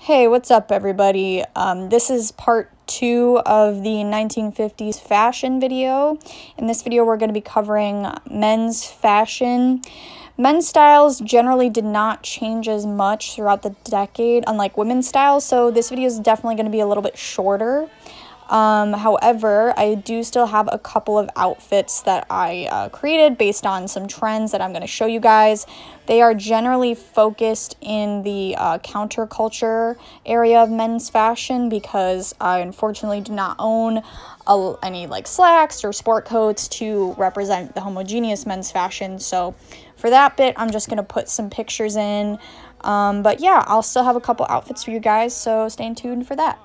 Hey, what's up, everybody? This is part 2 of the 1950s fashion video. In this video, we're going to be covering men's fashion. Men's styles generally did not change as much throughout the decade, unlike women's styles, so this video is definitely going to be a little bit shorter. However, I do still have a couple of outfits that I created based on some trends that I'm going to show you guys. They are generally focused in the counterculture area of men's fashion because I unfortunately do not own any like slacks or sport coats to represent the homogeneous men's fashion. So for that bit, I'm just going to put some pictures in. But yeah, I'll still have a couple outfits for you guys, so stay tuned for that.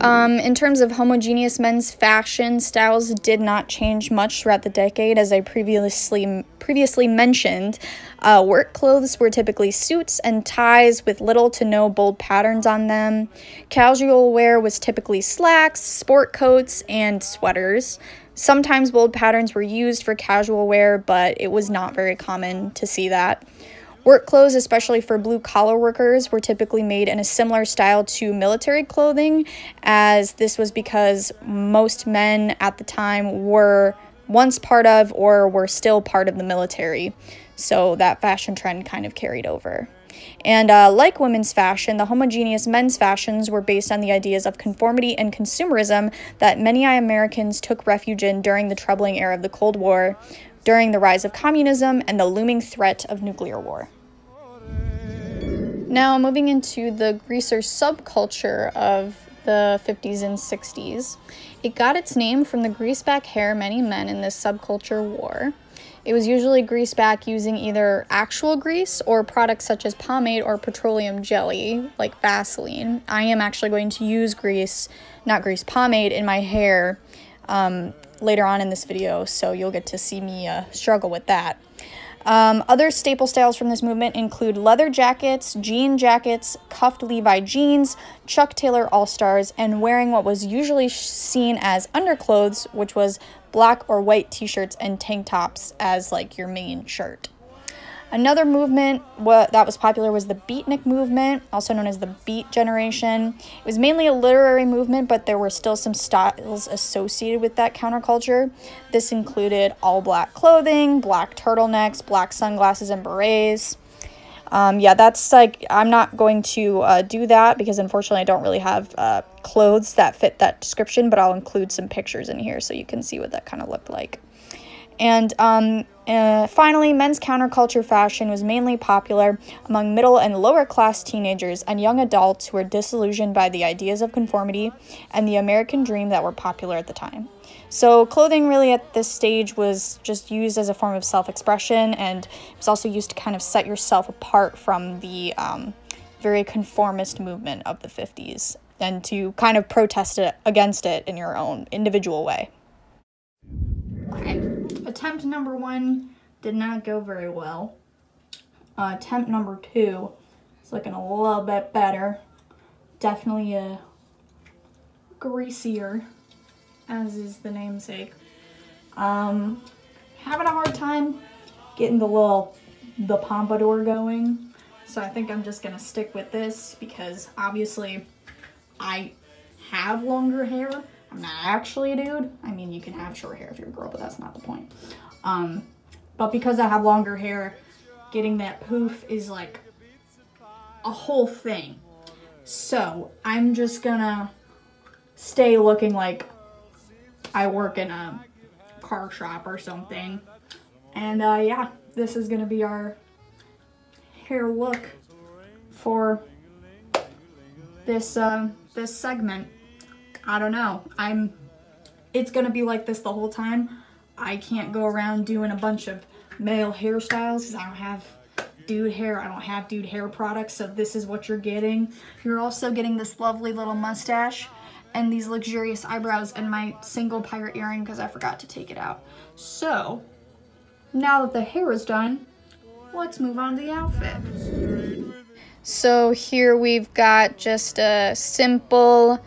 In terms of homogeneous men's fashion, styles did not change much throughout the decade. As I previously mentioned, work clothes were typically suits and ties with little to no bold patterns on them. Casual wear was typically slacks, sport coats, and sweaters. Sometimes bold patterns were used for casual wear, but it was not very common to see that. Work clothes, especially for blue-collar workers, were typically made in a similar style to military clothing, as this was because most men at the time were once part of or were still part of the military, so that fashion trend kind of carried over. And like women's fashion, the homogeneous men's fashions were based on the ideas of conformity and consumerism that many Americans took refuge in during the troubling era of the Cold War, during the rise of communism and the looming threat of nuclear war. Now, moving into the greaser subculture of the 50s and 60s, it got its name from the greaseback hair many men in this subculture wore. It was usually greased back using either actual grease or products such as pomade or petroleum jelly, like Vaseline. I am actually going to use pomade in my hair later on in this video, so you'll get to see me struggle with that. Other staple styles from this movement include leather jackets, jean jackets, cuffed Levi jeans, Chuck Taylor All-Stars, and wearing what was usually seen as underclothes, which was black or white t-shirts and tank tops as like your main shirt. Another movement that was popular was the beatnik movement, also known as the Beat Generation. It was mainly a literary movement, but there were still some styles associated with that counterculture. This included all black clothing, black turtlenecks, black sunglasses, and berets. Yeah, that's like, I'm not going to do that because unfortunately I don't really have clothes that fit that description, but I'll include some pictures in here so you can see what that kind of looked like. And finally, men's counterculture fashion was mainly popular among middle and lower class teenagers and young adults who were disillusioned by the ideas of conformity and the American dream that were popular at the time. So clothing really at this stage was just used as a form of self-expression, and it was also used to kind of set yourself apart from the very conformist movement of the 50s and to kind of protest against it in your own individual way. Okay. Attempt number 1 did not go very well. Attempt number 2 is looking a little bit better. Definitely greasier, as is the namesake. Having a hard time getting the pompadour going, so I think I'm just gonna stick with this because obviously I have longer hair. I'm not actually a dude. I mean, you can have short hair if you're a girl, but that's not the point. But because I have longer hair, getting that poof is like a whole thing. So I'm just gonna stay looking like I work in a car shop or something. And yeah, this is gonna be our hair look for this this segment. I don't know. It's gonna be like this the whole time. I can't go around doing a bunch of male hairstyles because I don't have dude hair. I don't have dude hair products, so this is what you're getting. You're also getting this lovely little mustache and these luxurious eyebrows and my single pirate earring because I forgot to take it out. So, now that the hair is done, let's move on to the outfit. So here we've got just a simple,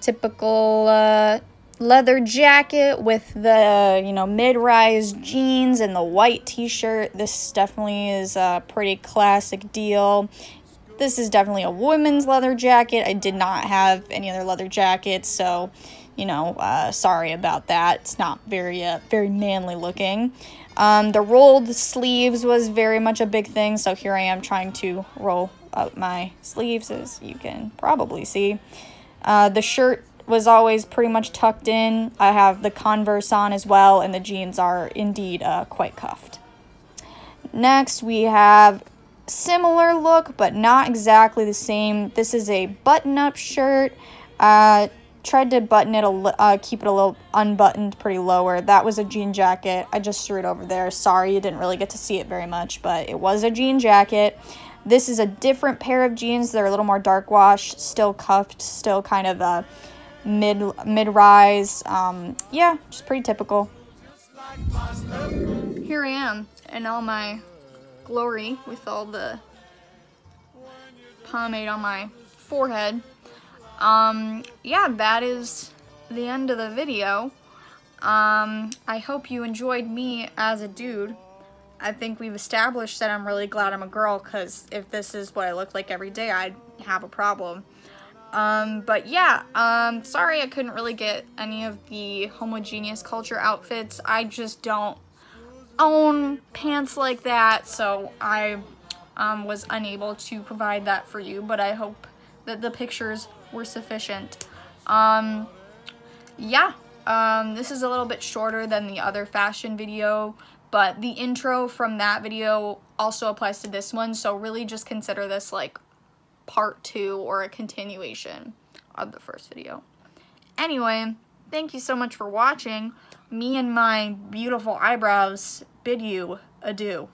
typical leather jacket with the, mid-rise jeans and the white t-shirt. This definitely is a pretty classic deal. This is definitely a women's leather jacket. I did not have any other leather jackets, so, you know, sorry about that. It's not very manly looking. The rolled sleeves was very much a big thing, so here I am trying to roll up my sleeves, as you can probably see. The shirt was always pretty much tucked in. I have the Converse on as well, and the jeans are indeed quite cuffed. Next, we have similar look, but not exactly the same. This is a button-up shirt. Tried to button it, keep it a little unbuttoned, pretty lower. That was a jean jacket. I just threw it over there. Sorry, you didn't really get to see it very much, but it was a jean jacket. This is a different pair of jeans. They're a little more dark wash, still cuffed, still kind of a mid-rise. Yeah, just pretty typical. Here I am in all my glory with all the pomade on my forehead. Yeah, that is the end of the video. I hope you enjoyed me as a dude. I think we've established that I'm really glad I'm a girl, because if this is what I look like every day, I'd have a problem. But yeah, sorry I couldn't really get any of the homogeneous culture outfits. I just don't own pants like that, so I was unable to provide that for you, but I hope that the pictures were sufficient. Yeah, this is a little bit shorter than the other fashion video, but the intro from that video also applies to this one, so really just consider this like part 2 or a continuation of the first video. Anyway, thank you so much for watching. Me and my beautiful eyebrows bid you adieu.